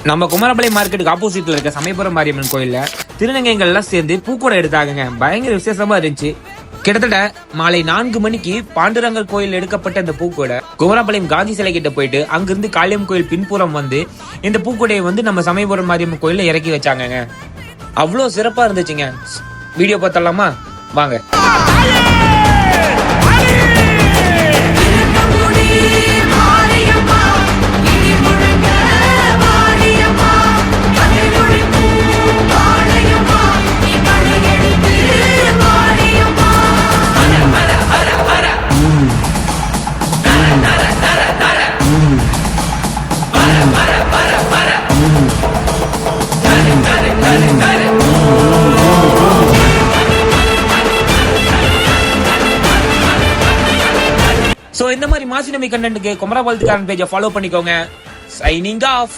நம்ம குமாரபாளையம் மார்க்கெட்டுக்கு ஆப்போசிட்ல இருக்க சமயபுரம் மாரியம்மன் கோயில்ல திருநங்கைகள் எல்லாம் சேர்ந்து பூக்கூடை எடுத்தாங்க. பயங்கர விசேஷமா இருந்துச்சு. கிட்டத்தட்ட மாலை 4 மணிக்கு பாண்டுரங்கர் கோயில் எடுக்கப்பட்ட இந்த பூக்கூடை குமாரபாளையம் காந்தி சிலை கிட்ட போயிட்டு அங்கிருந்து காளியம் கோயில் பின்புறம் வந்து இந்த பூக்கூடையை வந்து நம்ம சமயபுரம் மாரியம்மன் கோயில்ல இறக்கி வச்சாங்க. அவ்வளோ சிறப்பா இருந்துச்சுங்க. வீடியோ பார்த்தலாமா வாங்க. சோ இந்த மாதிரி மாசினமி கண்டென்ட்க்கு குமரபாளையத்துக்காரன் பேஜை ஃபாலோ பண்ணிக்கோங்க. Signing off.